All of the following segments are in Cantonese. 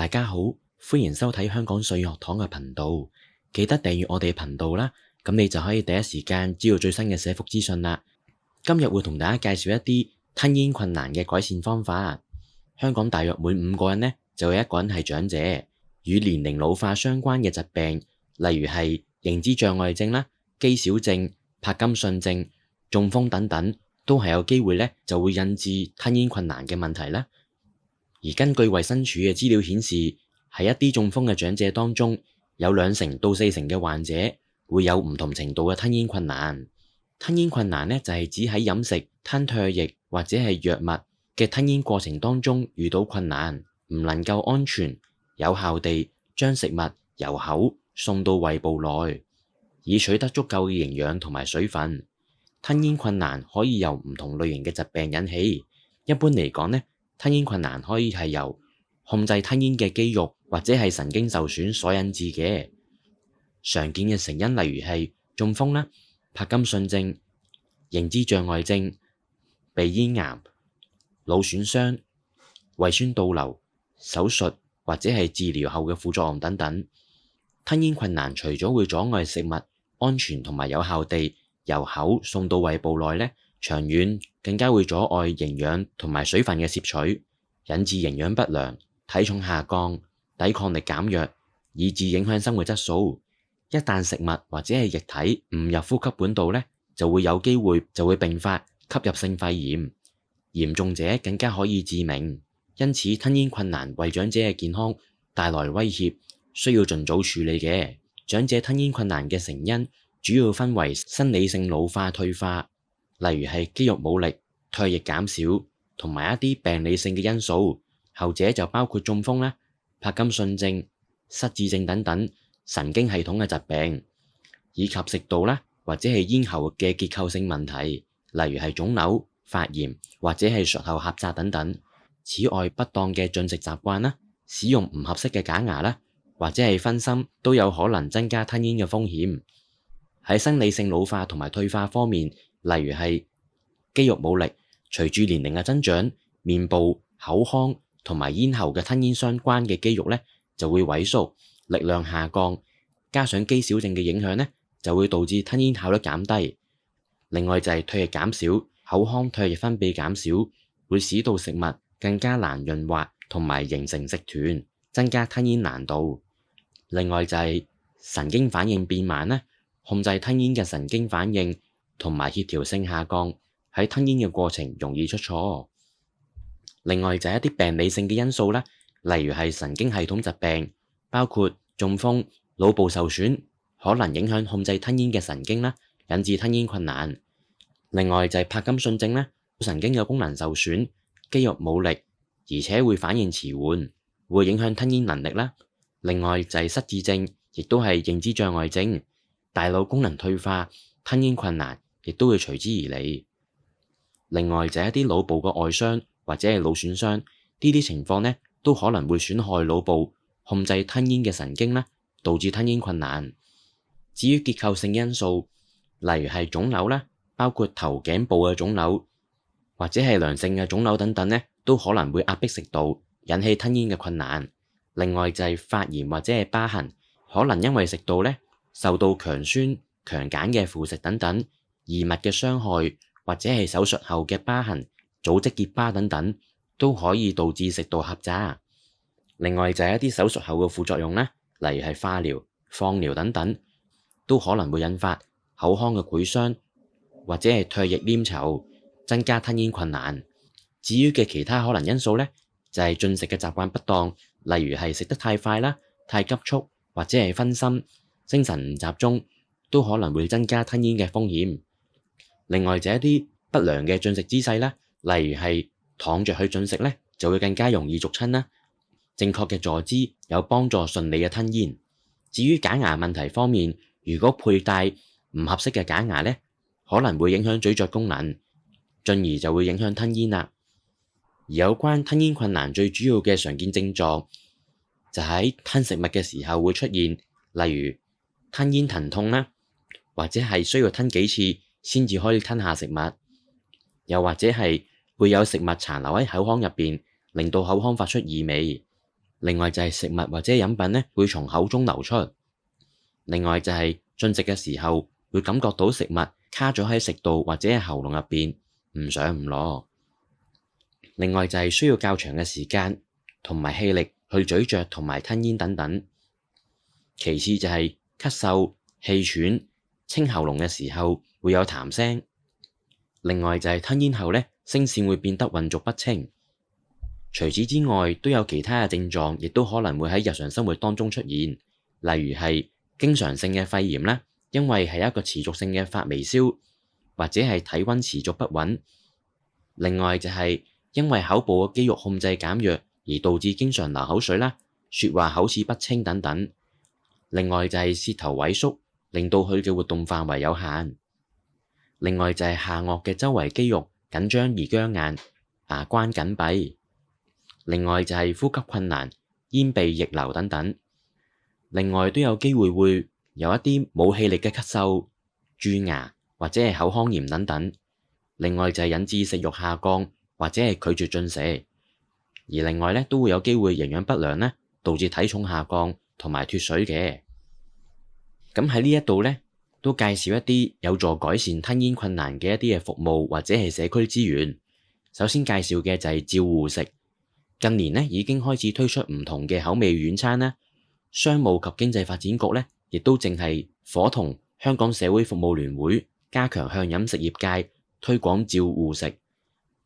大家好，歡迎收睇香港稅學堂嘅頻道，記得訂閱我哋頻道啦，咁你就可以第一時間知道最新嘅社福資訊啦。今日會同大家介紹一啲吞咽困難嘅改善方法。香港大約每5個人呢，就有1個人係長者，與年齡老化相關嘅疾病，例如係認知障礙症啦、肌少症、柏金遜症、中風等等，都係有機會呢就會引致吞咽困難嘅問題啦。而根據衛生署嘅資料顯示，喺一啲中風嘅長者當中，有2成到4成嘅患者會有唔同程度嘅吞咽困難。吞咽困難呢，就係指喺飲食、吞唾液或者係藥物嘅吞咽過程當中遇到困難，唔能夠安全有效地將食物由口送到胃部內，以取得足夠嘅營養同埋水分。吞咽困難可以由唔同類型嘅疾病引起。一般嚟講呢，吞咽困難可以係由控制吞咽嘅肌肉或者係神經受損所引致嘅。常見嘅成因例如係中風啦、柏金遜症、認知障礙症、鼻咽癌、腦損傷、胃酸倒流、手術或者係治療後嘅副作用等等。吞咽困難除咗會阻礙食物安全同埋有效地由口送到胃部內呢，長遠更加會阻礙營養同埋水分嘅攝取，引致營養不良、體重下降、抵抗力減弱，以致影響生活質素。一旦食物或者係液體誤入呼吸管道呢，就會有機會併發吸入性肺炎，嚴重者更加可以致命。因此，吞咽困難為長者嘅健康帶來威脅，需要盡早處理嘅。長者吞咽困難嘅成因主要分為生理性老化退化，例如係肌肉冇力、唾液減少，同埋一啲病理性嘅因素。後者就包括中風啦、柏金遜症、失智症等等神經系統嘅疾病，以及食道啦或者係咽喉嘅結構性問題，例如係腫瘤、發炎或者係術後狹窄等等。此外，不當嘅進食習慣啦、使用唔合適嘅假牙啦，或者係分心，都有可能增加吞咽嘅風險。喺生理性老化同埋退化方面，例如係肌肉冇力，隨住年齡嘅增長，面部、口腔同埋咽喉嘅吞咽相關嘅肌肉呢就會萎縮，力量下降，加上肌少症嘅影響呢，就會導致吞咽效率減低。另外就係唾液減少，口腔唾液分泌減少，會使到食物更加難潤滑同埋形成食團，增加吞咽難度。另外就係神經反應變慢呢，控制吞咽嘅神經反應同埋協調性下降，喺吞咽嘅過程容易出錯。另外就係一啲病理性嘅因素啦，例如係神經系統疾病，包括中風、腦部受損，可能影響控制吞咽嘅神經啦，引致吞咽困難。另外就係柏金遜症啦，神經嘅功能受損，肌肉冇力，而且會反應遲緩，會影響吞咽能力啦。另外就係失智症，亦都係認知障礙症，大腦功能退化，吞咽困難亦都會隨之而嚟。另外就係一啲腦部嘅外傷或者係腦損傷，呢啲情況呢都可能會損害腦部控制吞咽嘅神經啦，導致吞咽困難。至於結構性因素，例如係腫瘤啦，包括頭頸部嘅腫瘤或者係良性嘅腫瘤等等呢，都可能會壓迫食道，引起吞咽嘅困難。另外就係發炎或者係疤痕，可能因為食道呢受到強酸、強鹼嘅腐蝕等等異物嘅傷害，或者係手術後嘅疤痕、組織結疤等等，都可以導致食道狹窄。另外就係一啲手術後嘅副作用啦，例如係化療、放療等等，都可能會引發口腔嘅潰傷或者係唾液黏稠，增加吞咽困難。至於嘅其他可能因素呢，就係進食嘅習慣不當，例如係食得太快啦、太急促或者係分心、精神唔集中，都可能會增加吞咽嘅風險。另外就係一啲不良嘅進食姿勢啦，例如係躺着去進食呢，就會更加容易逐親啦。正確嘅坐姿有幫助順利嘅吞咽。至於假牙問題方面，如果佩戴唔合適嘅假牙呢，可能會影響咀嚼功能，進而就會影響吞咽啦。而有關吞咽困難最主要嘅常見症狀，就喺吞食物嘅時候會出現，例如吞咽疼痛啦，或者係需要吞幾次先至可以吞下食物，又或者係會有食物殘留喺口腔入邊，令到口腔發出異味。另外就係食物或者飲品咧會從口中流出。另外就係進食嘅時候會感覺到食物卡咗喺食道或者係喉嚨入邊，唔上唔落。另外就係需要較長嘅時間同埋氣力去咀嚼同埋吞嚥等等。其次就係咳嗽、氣喘、清喉嚨嘅時候會有痰聲。另外就係吞嚥後咧，聲線會變得渾濁不清。除此之外，都有其他嘅症狀，亦都可能會喺日常生活當中出現，例如係經常性嘅肺炎啦，因為係一個持續性嘅發微燒，或者係體溫持續不穩。另外就係因為口部嘅肌肉控制減弱而導致經常流口水啦，說話口齒不清等等。另外就係舌頭萎縮，令到佢嘅活動範圍有限。另外就係下顎嘅周圍肌肉緊張而僵硬，牙關緊閉。另外就係呼吸困難、咽鼻逆流等等。另外都有機會會有一啲冇氣力嘅咳嗽、蛀牙或者係口腔炎等等。另外就係引致食慾下降或者係拒絕進食。而另外咧都會有機會營養不良咧，導致體重下降同埋脫水嘅。咁喺呢一度咧，都介紹一啲有助改善吞嚥困難嘅一啲嘅服務或者係社區資源。首先介紹嘅就係照護食。近年咧已經開始推出唔同嘅口味軟餐啦。商務及經濟發展局咧亦都正係夥同香港社會服務聯會加強向飲食業界推廣照護食，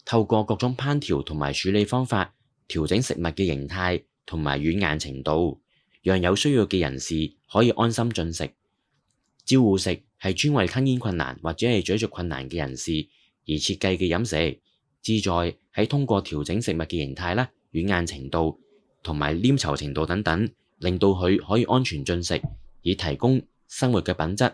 透過各種烹調同埋處理方法調整食物嘅形態同埋軟硬程度，讓有需要嘅人士可以安心進食。照護食係專為吞嚥困難或者係咀嚼困難嘅人士而設計嘅飲食，旨在喺通過調整食物嘅形態啦、軟硬程度同埋黏稠程度等等，令到佢可以安全進食，以提供生活嘅品質。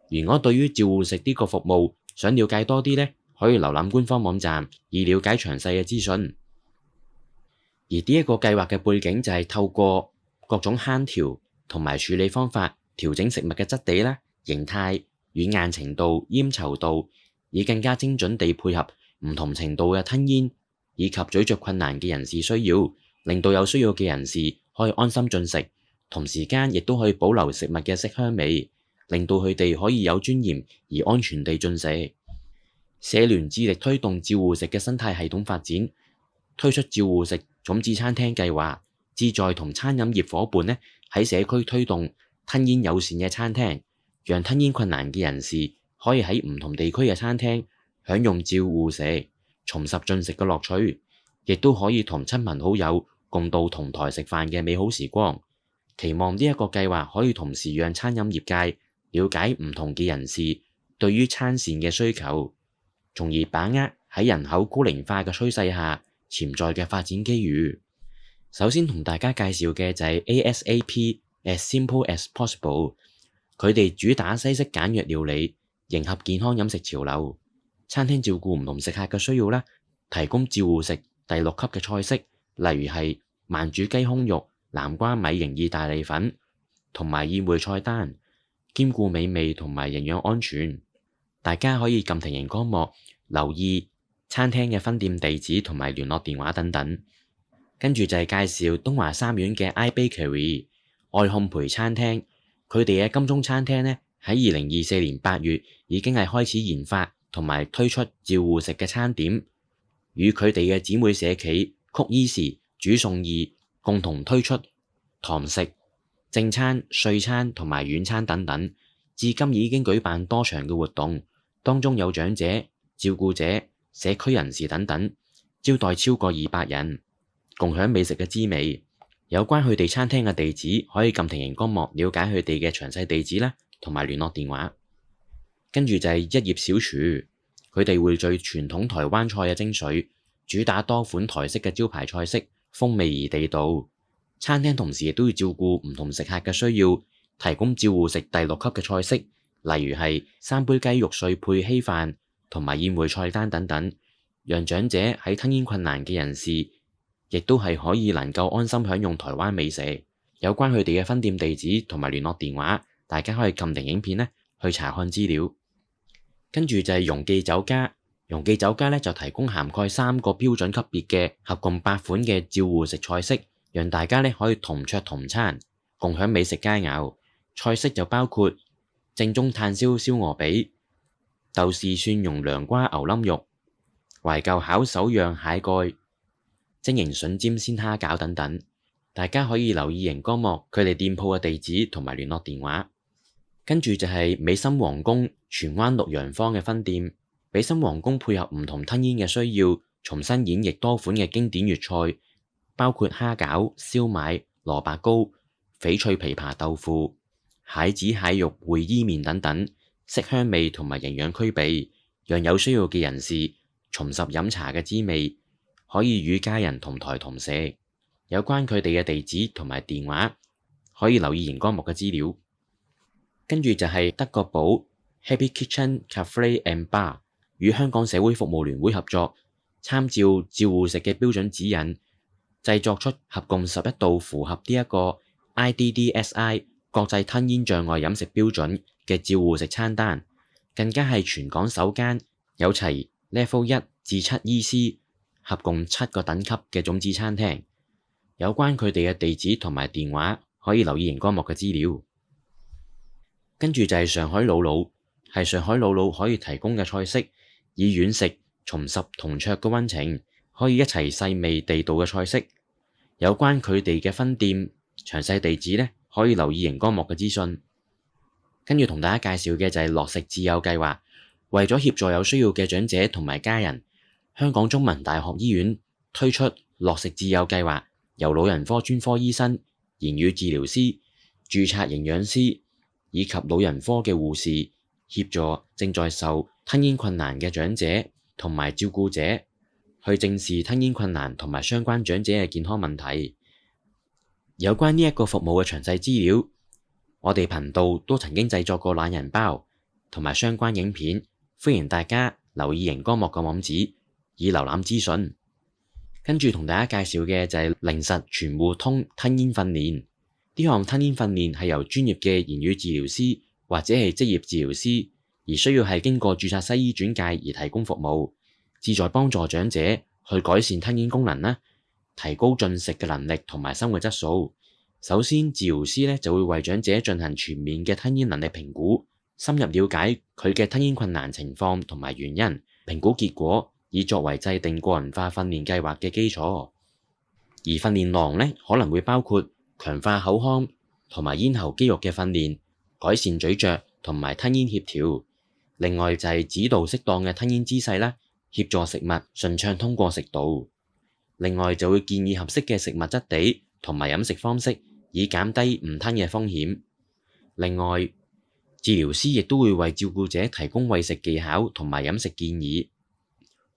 如果對於照護食呢個服務想了解多啲呢，可以瀏覽官方網站以了解詳細嘅資訊。而呢一個計劃嘅背景就係透過各種烹調同埋處理方法調整食物嘅質地啦、形態、軟硬程度、黏稠度，以更加精準地配合唔同程度嘅吞嚥以及咀嚼困難嘅人士需要，令到有需要嘅人士可以安心進食，同時間亦都可以保留食物嘅色香味，令到佢哋可以有尊嚴而安全地進食。社聯致力推動照護食嘅生態系統發展，推出照護食種子餐廳計劃，旨在同餐飲業夥伴喺社區推動吞嚥友善嘅餐廳，讓吞嚥困難嘅人士可以喺唔同地區嘅餐廳享用照護食，重拾進食嘅樂趣，亦都可以同親朋好友共度同台食飯嘅美好時光。期望呢一個計劃可以同時讓餐飲業界了解唔同嘅人士對於餐膳嘅需求，從而把握喺人口高齡化嘅趨勢下潛在嘅發展機遇。首先同大家介紹嘅就係 ASAP As Simple As Possible， 佢哋主打西式簡約料理，迎合健康飲食潮流。餐廳照顧唔同食客嘅需要啦，提供照護食第6級嘅菜式，例如係慢煮雞胸肉、南瓜米型意大利粉同埋宴會菜單，兼顧美味同埋營養安全。大家可以撳停熒光幕留意餐廳嘅分店地址同埋聯絡電話等等。跟住就係介紹東華三院嘅 iBakery 愛烘焙餐廳，佢哋嘅金鐘餐廳喺2024年8月已經係開始研發同埋推出照護食嘅餐點，與佢哋嘅姊妹社企曲伊時煮餸意共同推出堂食、正餐、碎餐同埋軟餐等等，至今已經舉辦多場嘅活動，當中有長者、照顧者、社區人士等等，招待超過200人，共享美食嘅滋味。有關佢哋餐廳嘅地址，可以撳停熒光幕了解佢哋嘅詳細地址啦，同埋聯絡電話。跟住就係一葉小廚，佢哋匯聚傳統台灣菜嘅精髓，主打多款台式嘅招牌菜式，風味而地道。餐廳同時亦都要照顧唔同食客嘅需要，提供照護食第6級嘅菜式，例如係3杯雞肉碎配稀飯同埋宴會菜單等等，讓長者喺吞嚥困難嘅人士亦都係可以能夠安心享用台灣美食。有關佢哋嘅分店地址同埋聯絡電話，大家可以撳停影片去查看資料。跟住就係容記酒家，容記酒家就提供涵蓋3個標準級別嘅合共8款嘅照護食菜式，讓大家呢可以同桌同餐，共享美食佳肴。菜式就包括正宗炭燒燒鵝髀、豆豉蒜蓉涼瓜牛冧肉、懷舊烤手釀蟹蓋、晶瑩筍尖鮮蝦餃等等。大家可以留意熒光幕佢哋店鋪嘅地址同埋聯絡電話。跟住就係美心皇宮荃灣綠楊坊嘅分店。美心皇宮配合唔同吞嚥嘅需要，重新演繹多款嘅經典粵菜，包括蝦餃、燒賣、蘿蔔糕、翡翠琵琶豆腐、蟹子蟹肉燴伊麵等等，色香味同埋營養俱備，讓有需要嘅人士重拾飲茶嘅滋味，可以與家人同台同食。有關佢哋嘅地址同埋電話，可以留意熒光幕嘅資料。跟住就係德國寶 Happy Kitchen Cafe and Bar 與香港社會服務聯會合作，參照照護食嘅標準指引，製作出合共11道符合呢一個 IDDSI 國際吞嚥障礙飲食標準嘅照護食餐單，更加係全港首間有齊 Level 1至7 EC 合共7個等級嘅種子餐廳。有關佢哋嘅地址同埋電話，可以留意熒光幕嘅資料。跟住就係上海姥姥，係上海姥姥可以提供嘅菜式，以軟食重拾同桌嘅溫情，可以一齊細味地道嘅菜式。有關佢哋嘅分店詳細地址呢，可以留意熒光幕嘅資訊。跟住同大家介紹嘅就係樂食智友計劃，為咗協助有需要嘅長者同埋家人，香港中文大學醫院推出樂食智友計劃。由老人科專科醫生、言語治療師、註冊營養師以及老人科嘅護士協助正在受吞嚥困難嘅長者同埋照顧者，去正視吞嚥困難同埋相關長者嘅健康問題。有關呢一個服務嘅詳細資料，我哋頻道都曾經製作過懶人包同埋相關影片，歡迎大家留意熒光幕嘅網址以瀏覽資訊。跟住同大家介紹嘅就係靈實全互通吞嚥訓練。呢項吞嚥訓練係由專業嘅言語治療師或者係職業治療師，而需要係經過註冊西醫轉介而提供服務，旨在幫助長者去改善吞嚥功能啦，提高進食嘅能力同埋生活質素。首先，治療師就會為長者進行全面嘅吞嚥能力評估，深入了解佢嘅吞嚥困難情況同埋原因，評估結果，以作為制定個人化訓練計劃嘅基礎。而訓練內容可能會包括強化口腔同埋咽喉肌肉嘅訓練，改善咀嚼同埋吞嚥協調。另外就係指導適當嘅吞嚥姿勢啦，協助食物順暢通過食道。另外就會建議合適嘅食物質地同埋飲食方式，以減低誤吞嘅風險。另外，治療師亦都會為照顧者提供餵食技巧同埋飲食建議，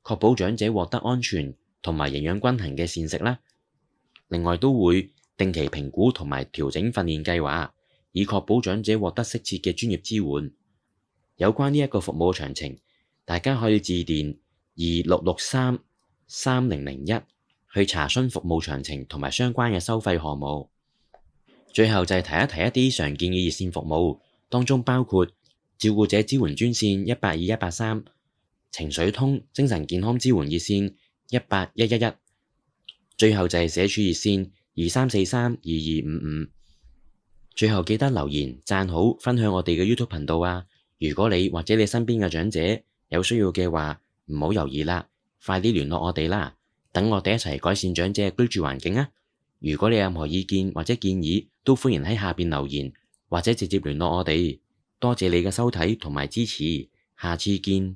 確保長者獲得安全同埋營養均衡嘅膳食啦。另外都會定期評估同埋調整訓練計劃，以確保長者獲得適切嘅專業支援。有關呢一個服務詳情，大家可以致電26633001去查詢服務詳情同埋相關嘅收費項目。最後就係提一提一啲常見嘅熱線服務，當中包括照顧者支援專線182183、情緒通精神健康支援熱線18111，最後就係社署熱線23432255。最後記得留言、讚好、分享我哋嘅 YouTube 頻道啊！如果你或者你身邊嘅長者有需要嘅話，唔好猶豫啦，快啲聯絡我哋啦，等我哋一齊改善長者嘅居住環境啊！如果你有任何意見或者建議，都歡迎喺下邊留言或者直接聯絡我哋。多謝你嘅收睇同埋支持，下次見。